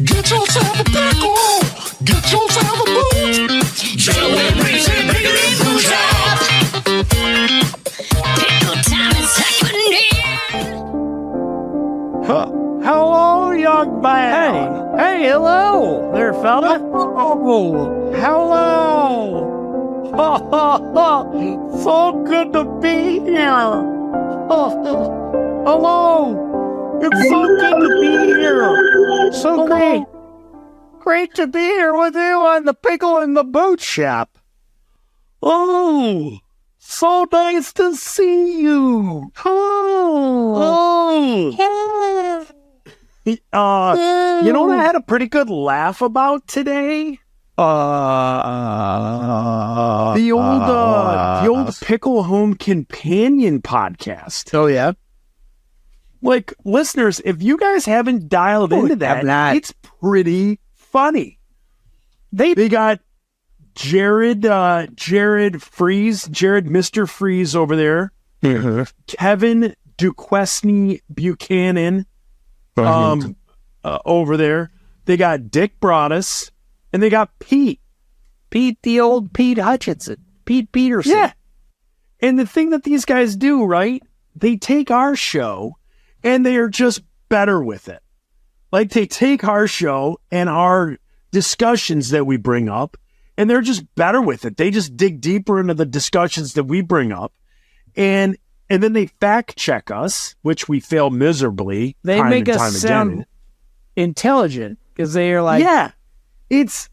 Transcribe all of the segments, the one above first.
Get yourself a pickle. Get yourself a boot. Joey brings it bigger than Boo Shop. Pickle time is happening. Hello, young man. Hey, hello there, fella. Oh, hello. So good to be here. Hello. It's so good to be here. So great. Great to be here with you on the Pickle in the Boot Shop. Oh, so nice to see you. Oh. You know what I had a pretty good laugh about today? The old Pickle Home Companion podcast. Oh, yeah? Like, listeners, if you guys haven't dialed into that, it's pretty funny. They got Jared Mr. Freeze over there. Mm-hmm. Kevin Duquesne Buchanan over there. They got Dick Broadus, and they got Pete, the old Pete Hutchinson. Pete Peterson. Yeah. And the thing that these guys do, right? They take our show and they are just better with it. Like, they take our show and our discussions that we bring up, and they're just better with it. They just dig deeper into the discussions that we bring up. And then they fact check us, which we fail miserably. They make us sound intelligent because they are like, yeah, it's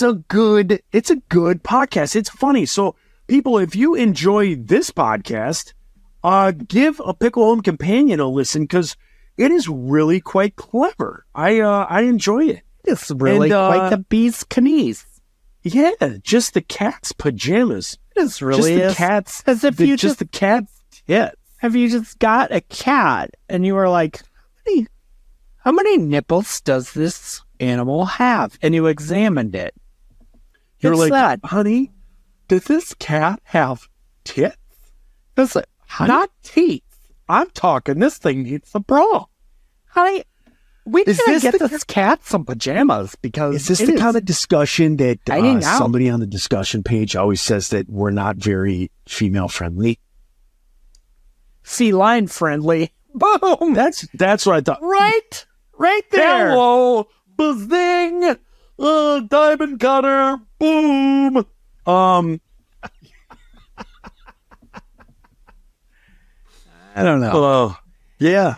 a good podcast. It's funny. So people, if you enjoy this podcast, give a Pickle Home Companion a listen because it is really quite clever. I enjoy it. It's really quite the bee's knees. Yeah, just the cat's pajamas. It's really just the cat's, as if you just the cat's tits. Have you just got a cat and you were like, how many nipples does this animal have? And you examined it. You're like, that? Honey, does this cat have tits? It's like, honey? Not teeth. I'm talking, this thing needs a bra. Honey, we gotta get this cat some pajamas because is this the kind of discussion that somebody on the discussion page always says that we're not very female friendly? Feline friendly. Boom. That's what I thought. Right there. Hello, bazing, diamond cutter, boom. I don't know. Yeah.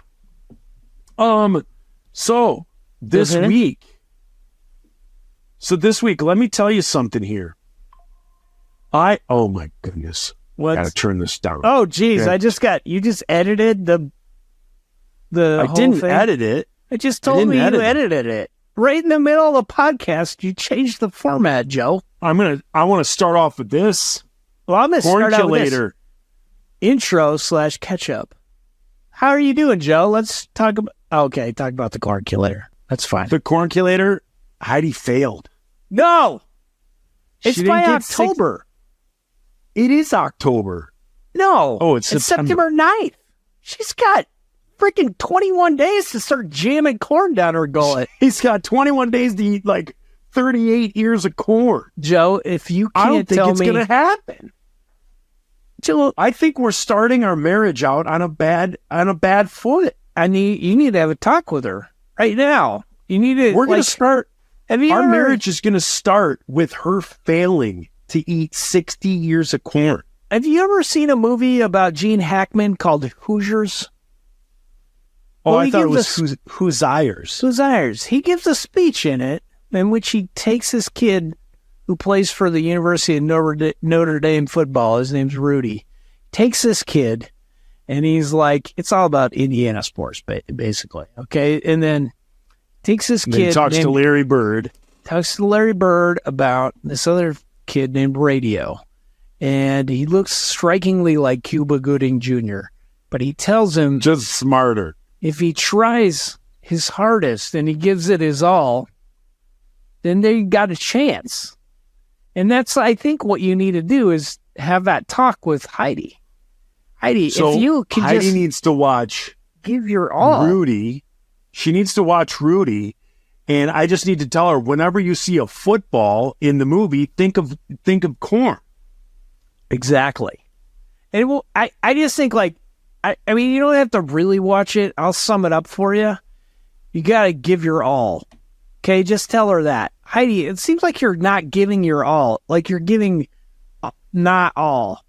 So this week, let me tell you something here. Oh my goodness. Gotta turn this down. Oh geez, yeah. You just edited the I didn't edit it. I just told me you edited it. Right in the middle of the podcast, you changed the format, Joe. I want to start off with this. Well, I'm going to start out with this. Intro/catch-up. How are you doing, Joe? Let's talk about... talk about the cornculator. That's fine. The cornculator, Heidi failed. No! It's by October. It is October. No. Oh, it's September 9th. She's got freaking 21 days to start jamming corn down her gullet. He's got 21 days to eat like 38 ears of corn. Joe, if you can't tell me... I don't think it's going to happen. Joe, I think we're starting our marriage out on a bad foot. You need to have a talk with her right now. You need to... We're going to start... Our marriage is going to start with her failing to eat 60 ears of corn. Have you ever seen a movie about Gene Hackman called Hoosiers? Oh, I thought it was Hoosiers. Hoosiers. He gives a speech in it in which he takes his kid who plays for the University of Notre Dame football. His name's Rudy. Takes this kid, and he's like, it's all about Indiana sports, basically. Okay, and then takes this kid. He talks to Larry Bird. Talks to Larry Bird about this other kid named Radio, and he looks strikingly like Cuba Gooding Jr. But he tells him just smarter. If he tries his hardest and he gives it his all, then they got a chance. And that's, I think, what you need to do is have that talk with Heidi. Heidi, so if you can Heidi needs to watch give your all. Rudy She needs to watch Rudy. And I just need to tell her, whenever you see a football in the movie, think of corn. Exactly. And I just think, like, I mean, you don't have to really watch it. I'll sum it up for you. You got to give your all. Okay, just tell her that. Heidi, it seems like you're not giving your all. Like you're giving not all.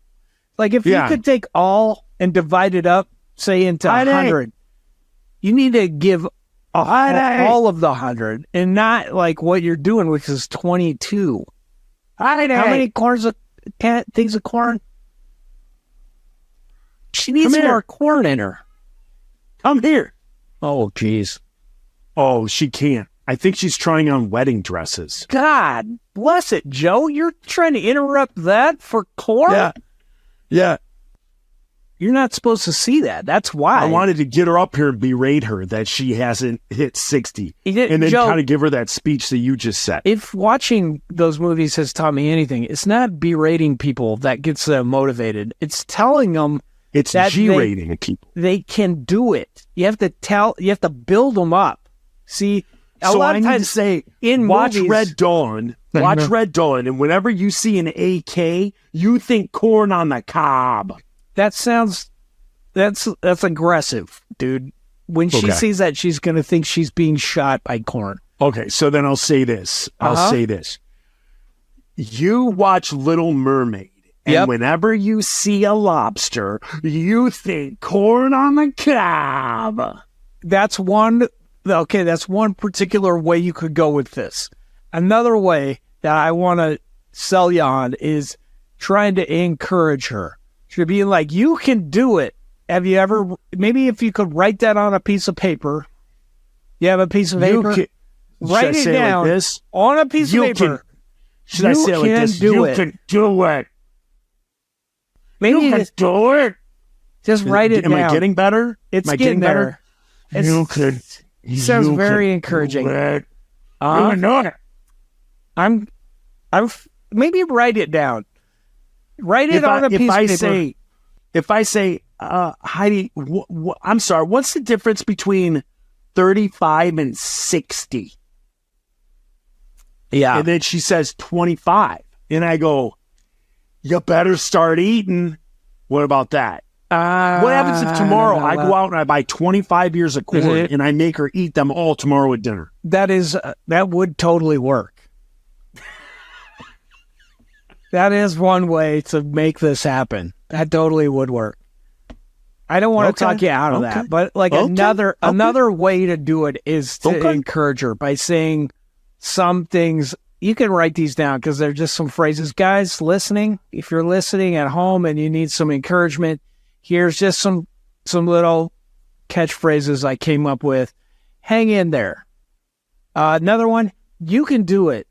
Like if you could take all and divide it up, say into 100, you need to give all of the 100 and not like what you're doing, which is 22. How many things of corn? She needs more corn in her. Come here. Oh, jeez. Oh, she can't. I think she's trying on wedding dresses. God bless it, Joe. You're trying to interrupt that for corn? Yeah. You're not supposed to see that. That's why. I wanted to get her up here and berate her that she hasn't hit 60. And then Joe, kind of give her that speech that you just said. If watching those movies has taught me anything, it's not berating people that gets them motivated. It's telling them it's G-rating people. They can do it. You have to build them up. See, a lot of times say, watch movies, Red Dawn. Watch Red Dawn, and whenever you see an AK, you think corn on the cob. That's aggressive, dude. When she sees that, she's going to think she's being shot by corn. Okay, so then I'll say this. You watch Little Mermaid, and whenever you see a lobster, you think corn on the cob. That's one particular way you could go with this. Another way that I want to sell you on is trying to encourage her. She'd be like, you can do it. Have you ever, maybe if you could write that on a piece of paper. You have a piece of paper? Write it down like this? On a piece of paper. Should I say it like this? You can do it. Maybe you can do it. Just write it down. Am I getting better? It's getting better. Sounds very encouraging. I'm maybe write it down. Write it on a piece of paper. If I say, Heidi, I'm sorry, what's the difference between 35 and 60? Yeah. And then she says 25. And I go, you better start eating. What about that? What happens if tomorrow I go out and I buy 25 ears of corn and I make her eat them all tomorrow at dinner? That would totally work. That is one way to make this happen. That totally would work. I don't want to talk you out of that, but like another way to do it is to encourage her by saying some things. You can write these down because they're just some phrases. Guys listening, if you're listening at home and you need some encouragement, here's just some little catchphrases I came up with. Hang in there. Another one, you can do it.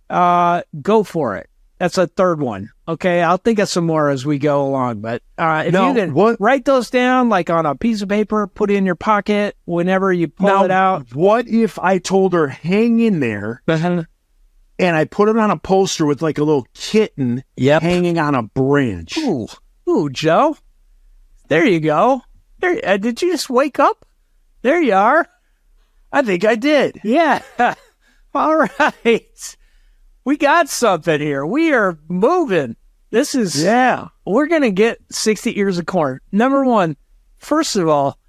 Go for it. That's a third one. Okay, I'll think of some more as we go along. But if you can write those down like on a piece of paper, put it in your pocket whenever you pull it out. What if I told her, hang in there, and I put it on a poster with like a little kitten hanging on a branch? Ooh, Joe. There you go. There. Did you just wake up? There you are. I think I did. Yeah. All right. We got something here. We are moving. This is... Yeah. We're going to get 60 ears of corn. Number one, first of all,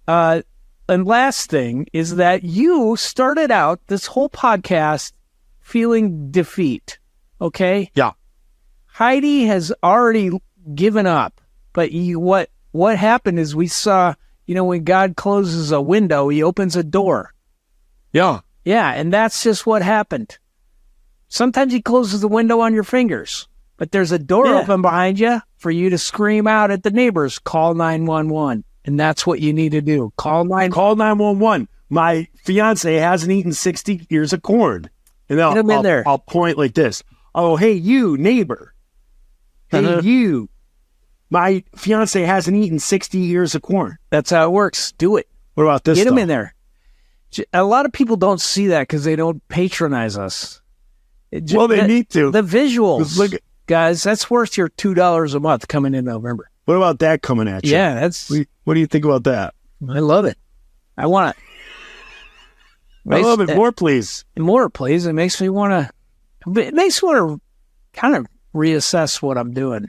and last thing is that you started out this whole podcast feeling defeat. Okay? Yeah. Heidi has already given up. But what happened is we saw, when God closes a window, he opens a door. Yeah. Yeah, and that's just what happened. Sometimes he closes the window on your fingers, but there's a door open behind you for you to scream out at the neighbors, call 911. And that's what you need to do. Call 911. My fiance hasn't eaten 60 ears of corn. And I'll point like this. Oh, hey, you, neighbor. Hey, you. My fiance hasn't eaten 60 ears of corn. That's how it works. Do it. What about this? Get him in there. A lot of people don't see that because they don't patronize us. Well, they need to. The visuals, guys, that's worth your $2 a month coming in November. What about that coming at you? Yeah, that's... What do you think about that? I love it. I want it. I love it. More, please. More, please. It makes me want to kind of reassess what I'm doing.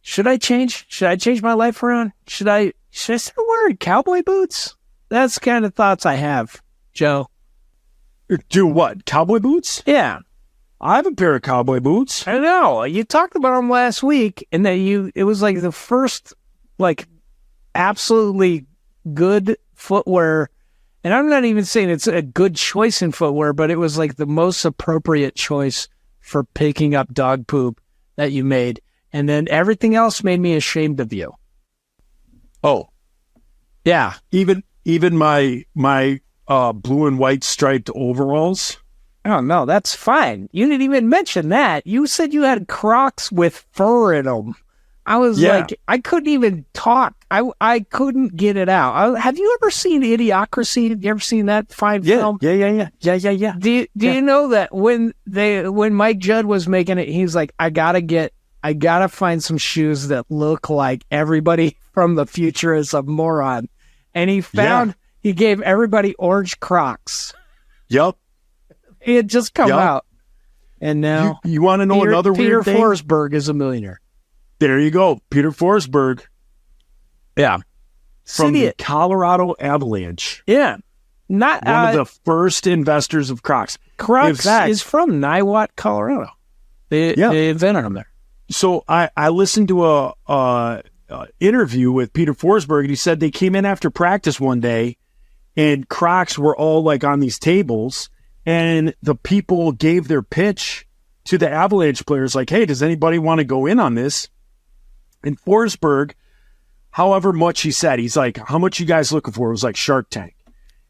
Should I change? Should I change my life around? Should I start wearing cowboy boots? That's the kind of thoughts I have, Joe. Do what? Cowboy boots? Yeah. I have a pair of cowboy boots. I know. You talked about them last week, and it was like the first, like, absolutely good footwear. And I'm not even saying it's a good choice in footwear, but it was like the most appropriate choice for picking up dog poop that you made. And then everything else made me ashamed of you. Oh, yeah. Even my blue and white striped overalls. Oh, no, that's fine. You didn't even mention that. You said you had Crocs with fur in them. I was like, I couldn't even talk. I couldn't get it out. Have you ever seen Idiocracy? Have you ever seen that fine film? Yeah. Do you know that when Mike Judd was making it, he's like, I gotta find some shoes that look like everybody from the future is a moron. And he gave everybody orange Crocs. Yep. He had just come out. And now you want to know another weird thing? Peter Forsberg is a millionaire. There you go. Peter Forsberg. Yeah. From the Colorado Avalanche. Yeah. Not one of the first investors of Crocs. Crocs is from Niwot, Colorado. They invented them there. So I listened to a interview with Peter Forsberg, and he said they came in after practice one day, and Crocs were all like on these tables, and the people gave their pitch to the Avalanche players, like, "Hey, does anybody want to go in on this?" And Forsberg, however much he said, he's like, "How much you guys looking for?" It was like Shark Tank.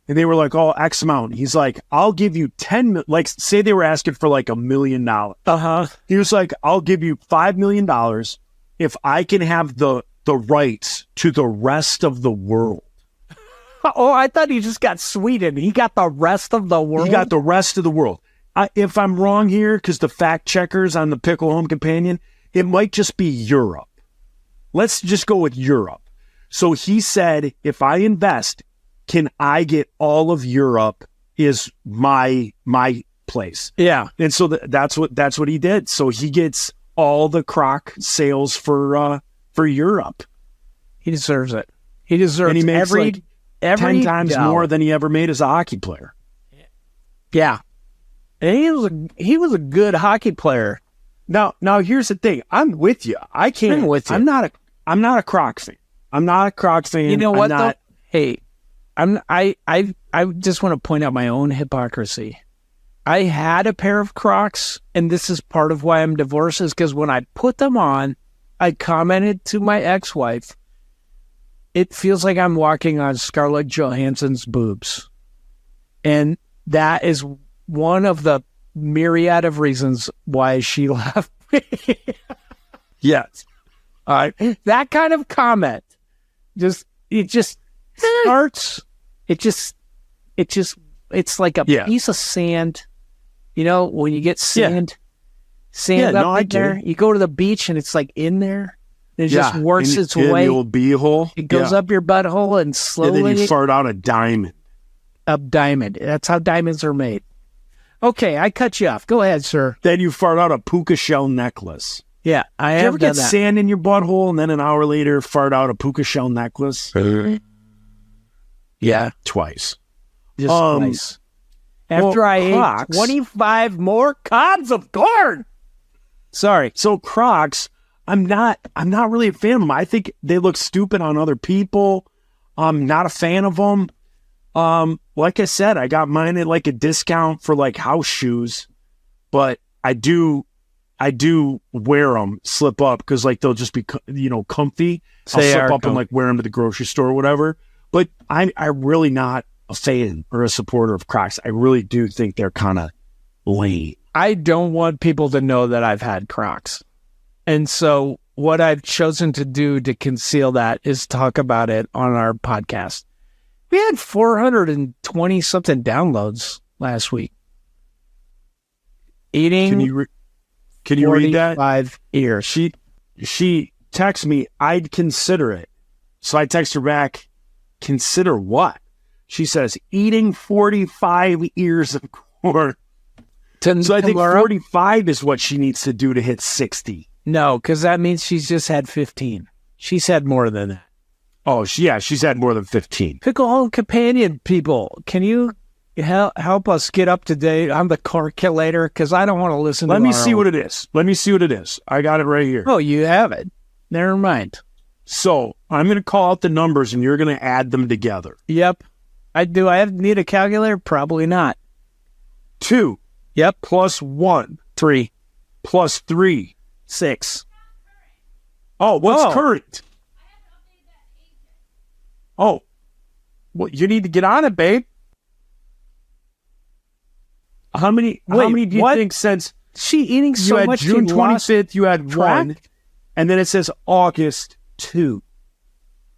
And they were like, "Oh, X amount." He's like, "I'll give you 10 million." Like, say they were asking for like $1 million. He was like, "I'll give you $5 million if I can have the rights to the rest of the world." Oh, I thought he just got Sweden. He got the rest of the world? He got the rest of the world. If I'm wrong here, because the fact checkers on the Pickle Home Companion, it might just be Europe. Let's just go with Europe. So he said, if I invest, can I get all of Europe is my place. Yeah. And so that's what he did. So he gets all the Croc sales for Europe. He deserves it. He deserves and he makes every 10 times dollar more than he ever made as a hockey player. Yeah. And he was a good hockey player. Now here's the thing. I'm with you. I can't. I'm with you. I'm not a Croc fan. I'm not a Croc fan. You know what? Though? Hey, I just want to point out my own hypocrisy. I had a pair of Crocs, and this is part of why I'm divorced, is because when I put them on, I commented to my ex-wife, "It feels like I'm walking on Scarlett Johansson's boobs." And that is one of the myriad of reasons why she left me. Yes. That kind of comment, it just starts, it's like a piece of sand. You know, when you get sand up in there, you go to the beach and it's like in there. It just works its way. The old beehole. It goes up your butthole and slowly. And then you fart out a diamond. A diamond. That's how diamonds are made. Okay, I cut you off. Go ahead, sir. Then you fart out a puka shell necklace. Yeah, I have. Did you ever done get that. sand in your butthole and then an hour later fart out a puka shell necklace? Yeah. Twice. Just twice. After I ate 25 more cobs of corn. Sorry. So Crocs, I'm not really a fan of them. I think they look stupid on other people. I'm not a fan of them. Like I said, I got mine at like a discount for like house shoes, but I do wear them, slip up, because like they'll just be comfy. I'll slip up and like wear them to the grocery store or whatever. But I'm really not a fan or a supporter of Crocs. I really do think they're kind of lame. I don't want people to know that I've had Crocs. And so what I've chosen to do to conceal that is talk about it on our podcast. We had 420 something downloads last week. Eating. Can you read that? 5 ears. She texts me, "I'd consider it." So I text her back, "Consider what?" She says, eating 45 ears of corn. So I think 45 is what she needs to do to hit 60. No, because that means she's just had 15. She's had more than that. Oh, she's had more than 15. Pickle Home Companion people, can you help us get up to date on the calculator? Because I don't want to listen to Let me see what it is. I got it right here. Oh, you have it. Never mind. So I'm going to call out the numbers and you're going to add them together. Yep. I do. Need a calculator? Probably not. 2. Yep. Plus 1. 3. Plus 3. 6. Oh, what's current? Oh, well, you need to get on it, babe. How many do you think since she eating so much? June 25th, you had track? 1, and then it says August 2.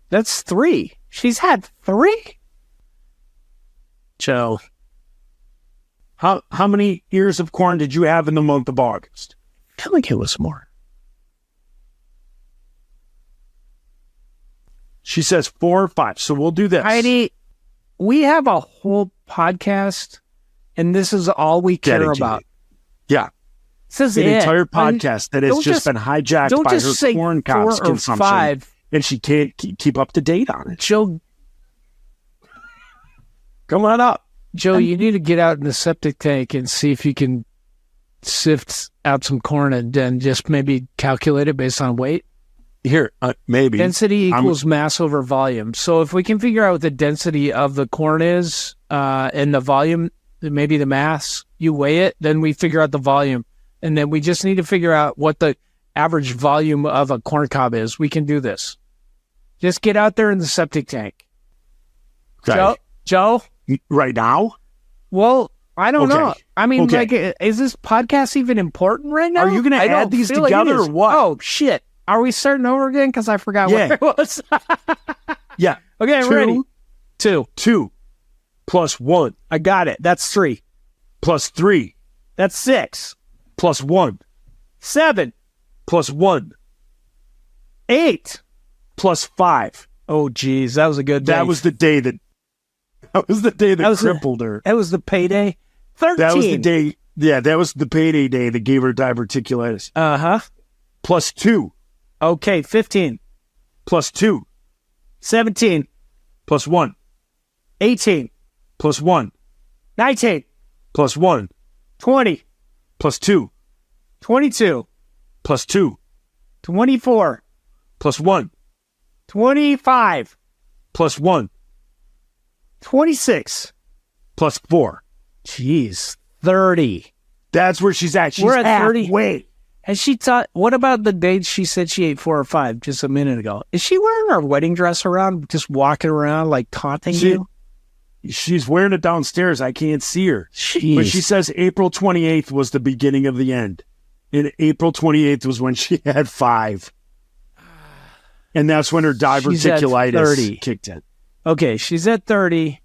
That's 3. She's had 3? Joe. How many ears of corn did you have in the month of August? I feel like it was more. She says 4 or 5. So we'll do this. Heidi, we have a whole podcast, and this is all we care about. Yeah. This is an it. entire podcast that has just been hijacked by her corn cobs consumption. 5. And she can't keep up to date on it. Joe, come on up. Joe, you need to get out in the septic tank and see if you can sift out some corn and then just maybe calculate it based on weight. Here, maybe. Density equals mass over volume. So if we can figure out what the density of the corn is and the volume, maybe the mass, you weigh it, then we figure out the volume. And then we just need to figure out what the average volume of a corn cob is. We can do this. Just get out there in the septic tank. Okay. Joe? Right now? Well, I don't know. I mean, like, is this podcast even important right now? Are you going to add these together or what? Oh, shit. Are we starting over again? Because I forgot where it was. Yeah. Okay, I'm ready. 2. 2 plus 1. I got it. That's 3. Plus 3. That's 6. Plus 1. 7. Plus 1. 8. Plus 5. Oh, geez. That was a good day. That was the day that crippled her. That was the payday. 13. That was the day. Yeah, that was the payday day that gave her diverticulitis. Uh-huh. Plus 2. Okay, 15. Plus 2. 17. Plus 1. 18. Plus 1. 19. Plus 1. 20. Plus 2. 22. Plus 2. 24. Plus 1. 25. Plus 1. 26. Plus 4. Jeez. 30. That's where she's at. We're at 30. Halfway. Has she taught? What about the dates she said she ate 4 or 5 just a minute ago? Is she wearing her wedding dress around, just walking around like taunting you? She's wearing it downstairs. I can't see her. Jeez. But she says April 28th was the beginning of the end. And April 28th was when she had 5. And that's when her diverticulitis kicked in. Okay, she's at 30.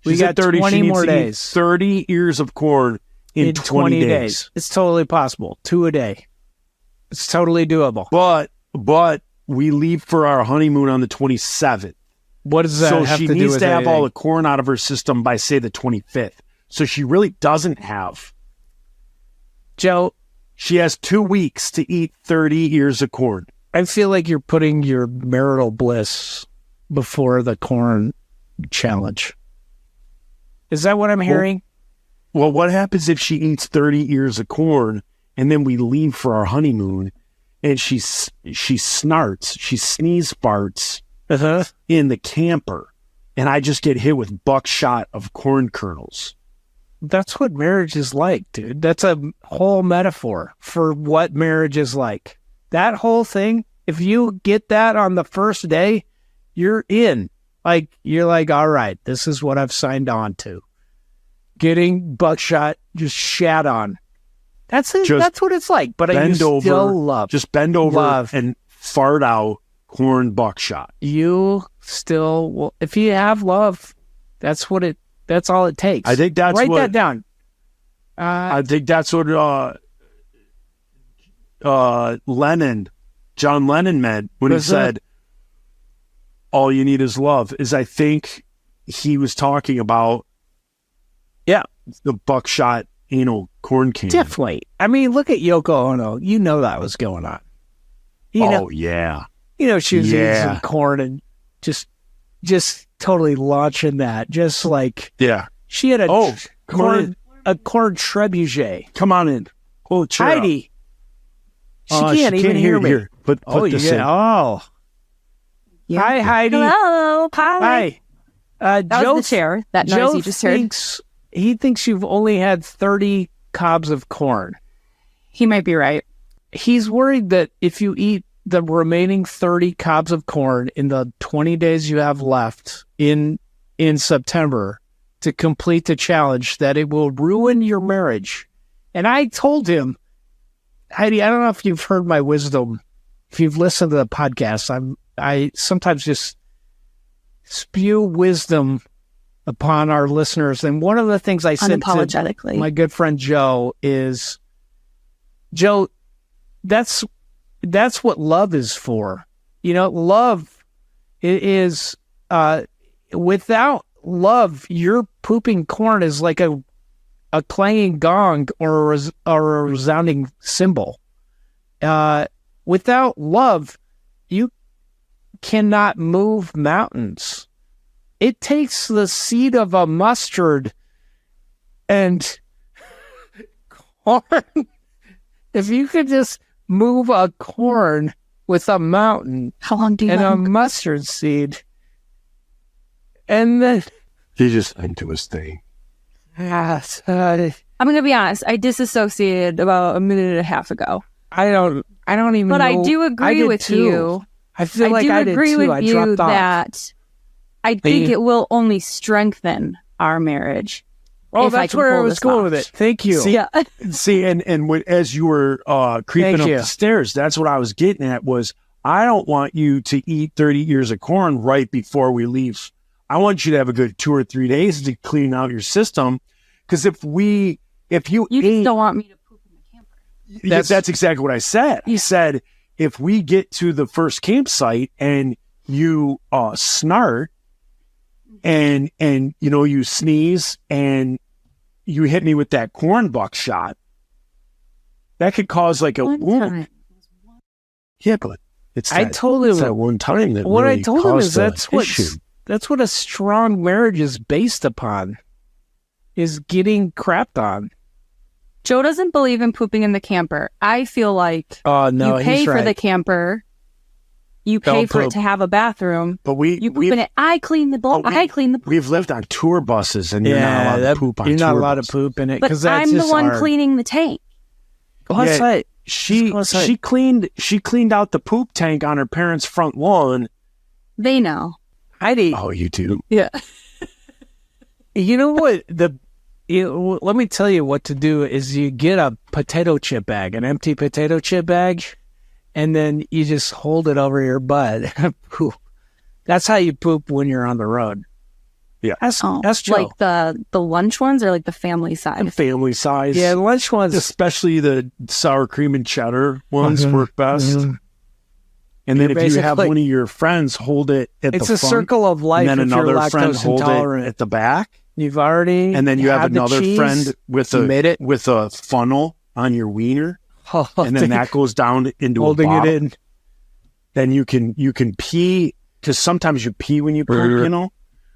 We She's got at 30. 20 she needs more to eat days. 30 ears of corn in 20 days. It's totally possible. 2 a day. It's totally doable. But we leave for our honeymoon on the 27th. What does that have to do with So she needs to have anything? all the corn out of her system by, say, the 25th. So she really doesn't have. Joe, she has 2 weeks to eat 30 ears of corn. I feel like you're putting your marital bliss before the corn challenge. Is that what I'm hearing? Well, what happens if she eats 30 ears of corn and then we leave for our honeymoon and she snarts, she sneeze farts in the camper and I just get hit with buckshot of corn kernels? That's what marriage is like, dude. That's a whole metaphor for what marriage is like. That whole thing, if you get that on the first day, you're in. Like, you're like, all right, this is what I've signed on to. Getting buckshot, just shat on. That's it. That's what it's like. But I still love. Just bend over and fart out corn buckshot. You still will. If you have love, that's all it takes. I think that's Write that down. I think that's what John Lennon meant when he said, all you need is love. I think he was talking about the buckshot anal corn can. Definitely. I mean, look at Yoko Ono. You know that was going on. You know, yeah. she was eating some corn and just totally launching that. Just like she had a corn trebuchet. Come on in. Oh, Heidi. She can't even hear me. Here. Put this in. Oh. Yeah. Hi, Heidi. Hello. Hi. Hi. That was the chair. That noise you just heard. He thinks you've only had 30 cobs of corn. He might be right. He's worried that if you eat the remaining 30 cobs of corn in the 20 days you have left in September to complete the challenge, that it will ruin your marriage. And I told him, Heidi, I don't know if you've heard my wisdom. If you've listened to the podcast, I sometimes just spew wisdom upon our listeners. And one of the things I said to my good friend Joe is, Joe, that's what love is for. You know, love is, without love, your pooping corn is like a clanging gong or a resounding cymbal. Without love, you cannot move mountains. It takes the seed of a mustard and corn. If you could just move a corn with a mountain and a mustard seed, and then he just into his thing. I'm going to be honest. I disassociated about a minute and a half ago. I don't even. But know. I do agree with you. I feel like I did too. I do agree with you that I think it will only strengthen our marriage. Oh, that's where I was going with it. Thank you. See, and as you were creeping up the stairs, that's what I was getting at was, I don't want you to eat 30 ears of corn right before we leave. I want you to have a good 2 or 3 days to clean out your system. Because if you just don't want me to poop in the camper. That's exactly what I said. He said, if we get to the first campsite and you snart, and you know, you sneeze and you hit me with that corn buckshot, that could cause like a wound. Yeah, but I told him that one time that what really I told him is that's what a strong marriage is based upon, is getting crapped on. Joe doesn't believe in pooping in the camper. I feel like no, you pay he's for right. the camper. You pay for it to have a bathroom. But you poop in it. I clean the bowl. I clean the pool. We've lived on tour buses, and you're not allowed to poop on tour buses. You're not allowed to poop in it. But I'm the one cleaning the tank. She cleaned out the poop tank on her parents' front lawn. They know. Heidi. Oh, you do? Yeah. You know what? Let me tell you what to do is you get a potato chip bag, an empty potato chip bag, and then you just hold it over your butt. That's how you poop when you're on the road. Yeah. That's Joe. Like the lunch ones or like the family size? The family size. Yeah, the lunch ones. Especially the sour cream and cheddar ones work best. Mm-hmm. And then if you have one of your friends hold it at the front. It's a circle of life. And then if you're another friend lactose hold intolerant. it at the back. You've already And then you have another friend with a funnel on your wiener. And then that goes down into holding a bottle. it in. Then you can pee, because sometimes you pee when you poop, you know?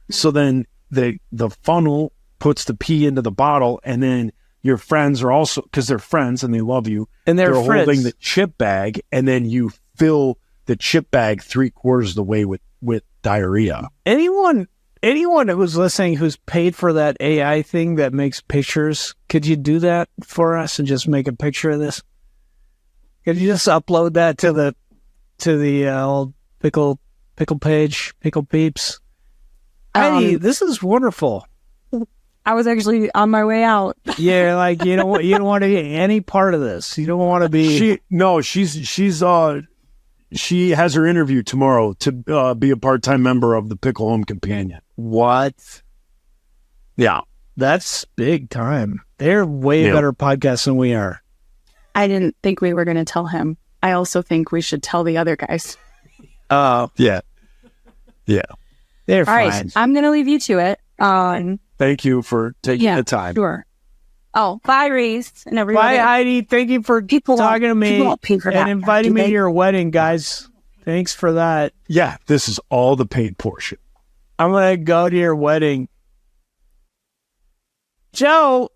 So then the funnel puts the pee into the bottle, and then your friends are also, because they're friends and they love you, and they're holding the chip bag, and then you fill the chip bag 3/4 of the way with diarrhea. Anyone who's listening who's paid for that AI thing that makes pictures, could you do that for us and just make a picture of this? Could you just upload that to the old pickle page, Pickle Peeps? Heidi, this is wonderful. I was actually on my way out. Yeah, like you don't want to be any part of this. You don't want to be. She has her interview tomorrow to be a part-time member of the Pickle Home Companion. What? Yeah, that's big time. They're way better podcasts than we are. I didn't think we were going to tell him. I also think we should tell the other guys. Yeah. They're All right, fine. I'm gonna leave you to it. Thank you for taking the time. Sure. Oh, bye, Reese, and everybody. Bye, Heidi. Thank you for talking to me and inviting me to your wedding, guys. Thanks for that. Yeah, this is all the paid portion. I'm going to go to your wedding. Joe,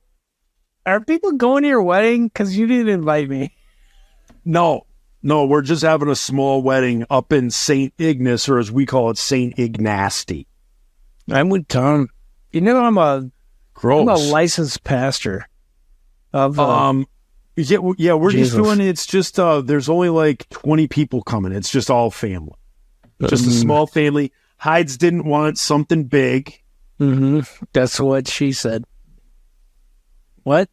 are people going to your wedding? Because you didn't invite me. No, we're just having a small wedding up in St. Ignace, or as we call it, St. Ignasty. I'm with Tom. You know, I'm a Gross. licensed pastor of Yeah, we're Jesus. just doing it's just there's only like 20 people coming. It's just all family. Just a small family. Hides didn't want something big. Mm-hmm. That's what she said. What?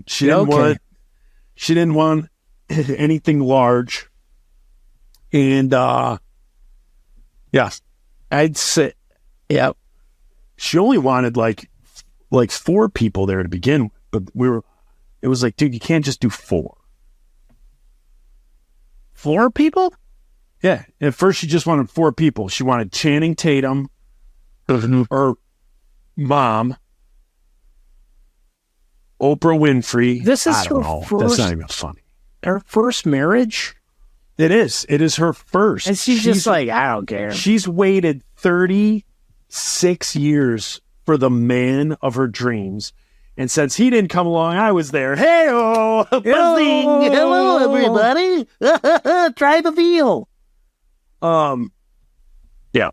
She didn't want anything large. And yeah. I'd say yeah. She only wanted like 4 people there to begin with, but it was like, dude, you can't just do 4. 4 people? Yeah. At first she just wanted 4 people. She wanted Channing Tatum, her mom, Oprah Winfrey. This is I don't her know. first- That's not even funny. Her first marriage? It is. It is her first. And she's just like, I don't care. She's waited 36 years for the man of her dreams. And since he didn't come along, I was there. Hey-oh! Buzzing! Hello, everybody. Try the veal. Yeah.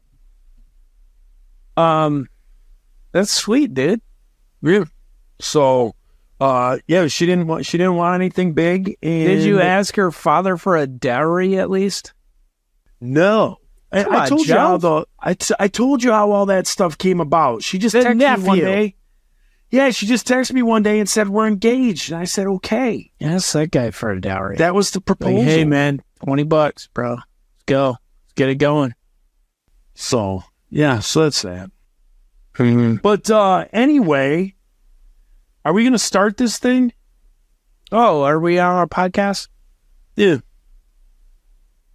That's sweet, dude. Yeah. So, yeah, she didn't want anything big. And Did you ask her father for a dowry at least? No. Come I on, told you how Joe. I told you how all that stuff came about. She just The texted me one nephew. day. Yeah, she just texted me one day and said we're engaged, and I said okay. Ask that guy for a dowry. That was the Like, proposal. hey, man, $20, bro. Let's go. Let's get it going. So yeah, so that's that. Mm-hmm. But anyway, are we gonna start this thing? Oh, are we on our podcast? Yeah.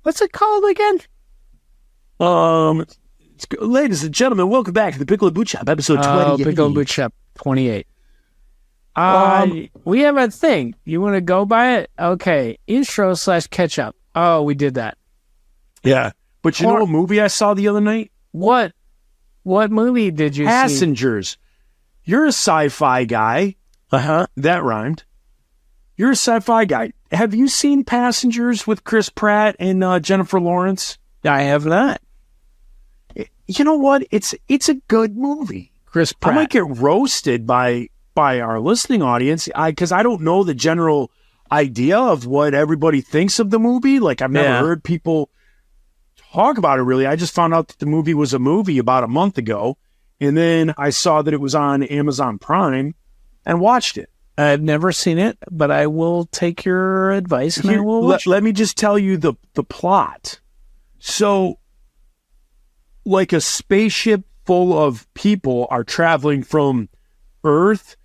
What's it called again? Ladies and gentlemen, welcome back to the Pickle and Boot Shop, episode 20. Pickle Boot Shop 28. We have a thing. You want to go by it? Okay. Intro/catch-up. Oh, we did that. Yeah. But you know what movie I saw the other night? What movie did you see? Passengers. You're a sci-fi guy. Uh-huh. That rhymed. You're a sci-fi guy. Have you seen Passengers with Chris Pratt and Jennifer Lawrence? I have not. You know what? It's a good movie. Chris I Pratt. might get roasted by our listening audience because I don't know the general idea of what everybody thinks of the movie. Like, I've never heard people talk about it really. I just found out that the movie was a movie about a month ago, and then I saw that it was on Amazon Prime and watched it. I've never seen it, but I will take your advice and I will watch Let me just tell you the plot. So, like, a spaceship full of people are traveling from Earth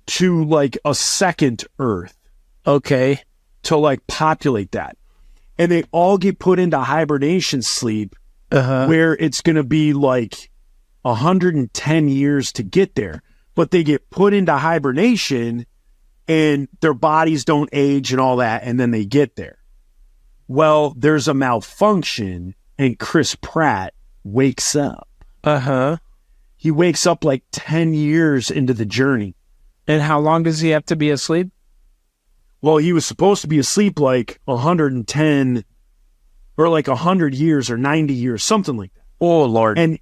to like a second Earth. Okay. To like populate that. And they all get put into hibernation sleep where it's going to be like 110 years to get there. But they get put into hibernation and their bodies don't age and all that. And then they get there. Well, there's a malfunction and Chris Pratt wakes up. He wakes up like 10 years into the journey. And how long does he have to be asleep? Well, he was supposed to be asleep like 110 or like 100 years or 90 years, something like that. Oh, Lord. And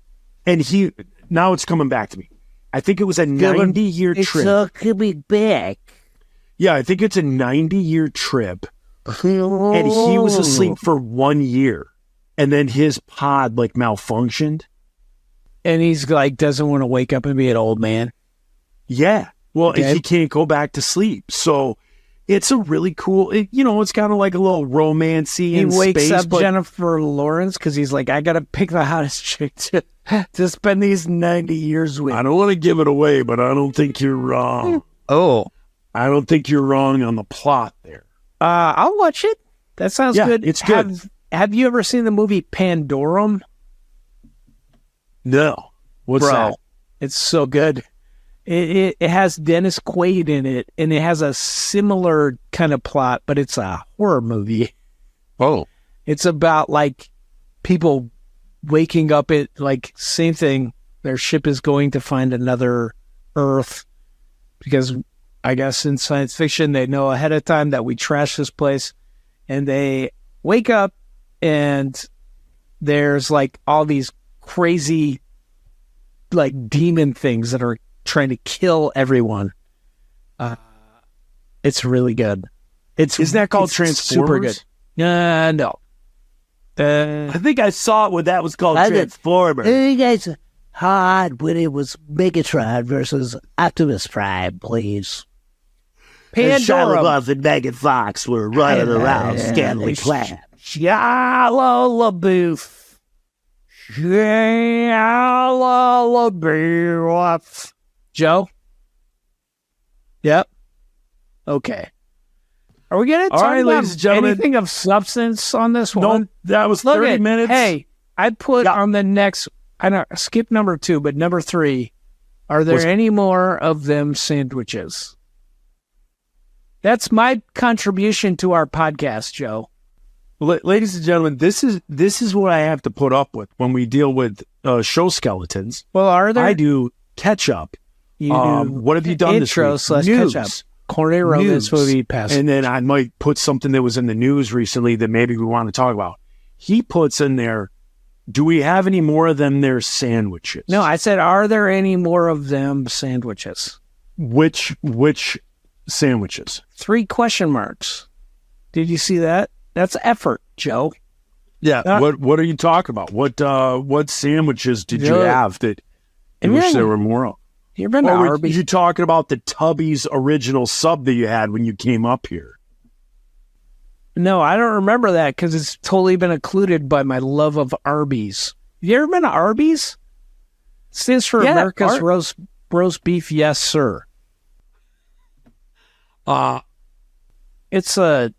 he, now it's coming back to me. I think it was a 90-year trip. It's all coming back. Yeah, I think it's a 90-year trip. And he was asleep for 1 year. And then his pod like malfunctioned. And he's like, doesn't want to wake up and be an old man. Yeah. Well, Okay. he can't go back to sleep. So it's a really cool, it's kind of like a little romancy He in wakes space, up but Jennifer Lawrence because he's like, I got to pick the hottest chick to spend these 90 years with. I don't want to give it away, but I don't think you're wrong. Oh. I don't think you're wrong on the plot there. I'll watch it. That sounds Yeah, good. it's good. Have you ever seen the movie Pandorum? No. What's Bro, that? it's so good. It has Dennis Quaid in it, and it has a similar kind of plot, but it's a horror movie. Oh. It's about like people waking up at like same thing. Their ship is going to find another Earth because I guess in science fiction they know ahead of time that we trash this place, and they wake up and there's like all these crazy like demon things that are trying to kill everyone. It's really good. Isn't that called it's Transformers? Super good. No. I think I saw it when that was called Transformers. You guys hard when it was Megatron versus Optimus Prime, please. And Shia Pandora. LaBeouf and Megan Fox were running around scantily clad. Shia LaBeouf. Shia LaBeouf. Joe? Yep. Okay. Are we going to All talk right, about ladies and gentlemen. anything of substance on this one? No, that was Look 30 at, minutes. Hey, I put Yeah. on the next, I don't skip number 2, but number 3. Are there Was- any more of them sandwiches? That's my contribution to our podcast, Joe. Ladies and gentlemen, this is what I have to put up with when we deal with show skeletons. Well, are there? I do catch up. You do What have you done this intro week? slash News. catch up. Corey Roman's News. movie pass. And then I might put something that was in the news recently that maybe we want to talk about. He puts in there, do we have any more of them there sandwiches? No, I said, are there any more of them sandwiches? Which sandwiches? 3 question marks. Did you see that? That's effort, Joe. Yeah. What are you talking about? What sandwiches did you Joe. have that you And wish you're- there were more of? You been to Or were Arby? you talking about the Tubby's original sub that you had when you came up here? No, I don't remember that because it's totally been occluded by my love of Arby's. Have you ever been to Arby's? It stands for Yeah, America's roast beef, yes, sir. It's a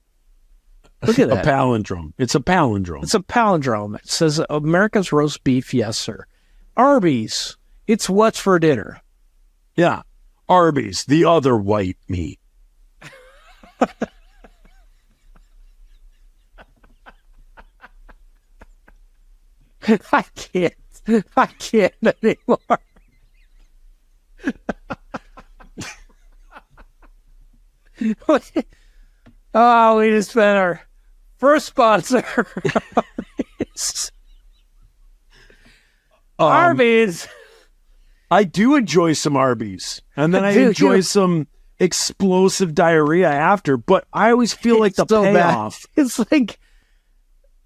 look at A that. palindrome. It's a palindrome. It's a palindrome. It says America's roast beef, yes, sir. Arby's. It's what's for dinner. Yeah. Arby's, the other white meat. I can't anymore. Oh, we just spent our first sponsor. Arby's. I do enjoy some Arby's. And then I Dude, enjoy you- some explosive diarrhea after, but I always feel like the so bad. payoff. It's like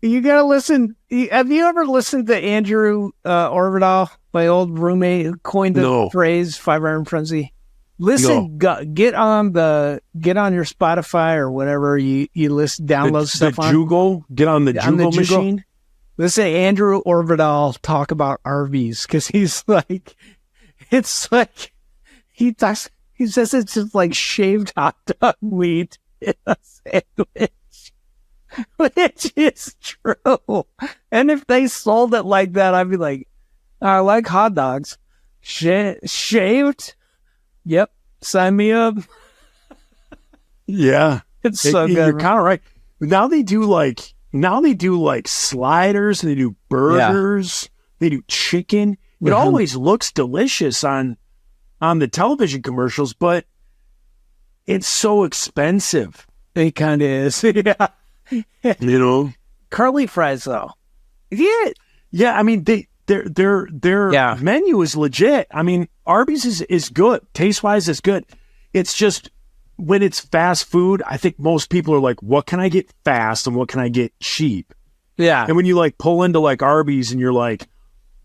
you gotta listen. Have you ever listened to Andrew Orvidal, my old roommate who coined the No. phrase 5-iron frenzy? Listen, get on your Spotify or whatever you listen, download stuff the on. Jugal, get on the On the Jugal Jugal. machine. Listen to Andrew Orvidal talk about Arby's because he's like, it's like he says it's just like shaved hot dog meat in a sandwich, which is true. And if they sold it like that, I'd be like, I like hot dogs, shaved. Yep, sign me up. Yeah. It's so You're good. kind of right. Now they do like sliders, and they do burgers, they do chicken. It Mhm. always looks delicious on the television commercials, but it's so expensive. It kind of is. Yeah. You know? Curly fries though. Yeah. Yeah, I mean their Yeah. menu is legit. I mean, Arby's is good. Taste-wise it's good. It's just when it's fast food, I think most people are like, what can I get fast and what can I get cheap? Yeah. And when you like pull into like Arby's and you're like,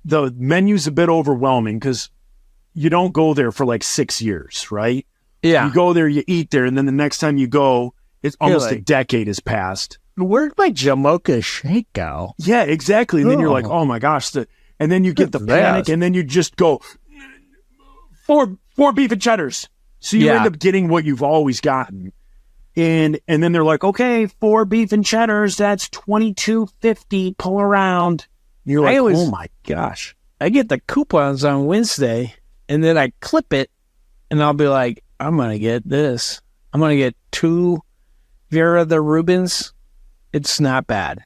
the menu's a bit overwhelming because you don't go there for like 6 years, right? Yeah. You go there, you eat there, and then the next time you go, it's almost a like- decade has passed. Where'd my Jamocha shake go? Yeah, exactly. And then you're like, Oh. oh my gosh. And then you get the That's panic, bad. and then you just go, four beef and cheddars. So you Yeah. end up getting what you've always gotten. And then they're like, okay, 4 beef and cheddars, that's $22.50, pull around. And you're I like, always- oh my gosh. I get the coupons on Wednesday, and then I clip it, and I'll be like, I'm going to get this. I'm going to get 2 Vera the Rubens. It's not bad.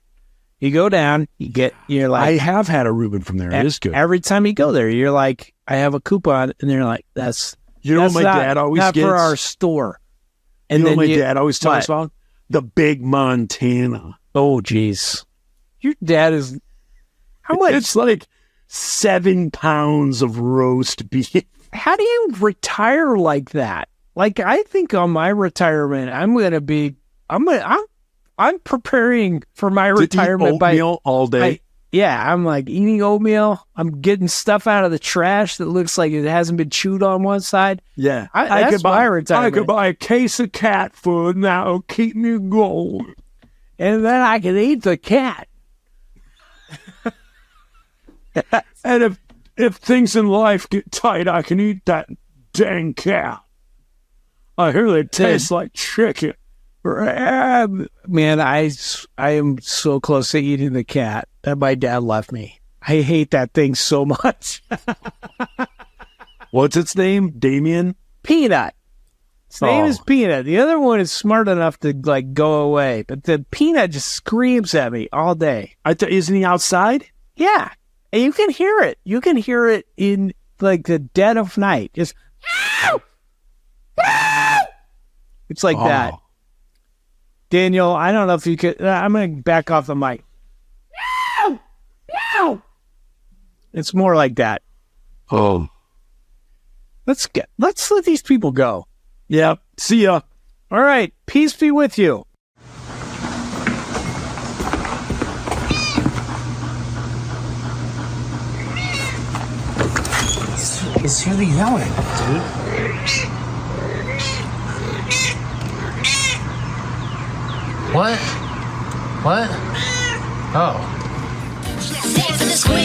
You go down, you're like... I have had a Reuben from there. It is good. Every time you go there, you're like, I have a coupon, and they're like, that's... You know what my not, dad always not gets? for our store. And you know then what my dad always tells us what? about? The Big Montana. Oh, jeez. Your dad is... How much? It's like 7 pounds of roast beef. How do you retire like that? Like, I think on my retirement, I'm preparing for my retirement by oatmeal all day. I'm like eating oatmeal. I'm getting stuff out of the trash that looks like it hasn't been chewed on one side. Yeah. That's my retirement. I could buy a case of cat food and that'll keep me going. And then I can eat the cat. And if things in life get tight, I can eat that dang cat. I hear they taste like chicken. Man, I am so close to eating the cat that my dad left me. I hate that thing so much. What's its name? Damien? Peanut. Its name is Peanut. The other one is smart enough to like go away, but the Peanut just screams at me all day. Isn't he outside? Yeah, and you can hear it. You can hear it in like the dead of night. Just it's like that. Daniel, I don't know if you could. I'm going to back off the mic. It's more like that. Oh. Let's let these people go. Yeah. See ya. All right. Peace be with you. He's really yelling, dude. What? What? Oh. Neck for the squeeze.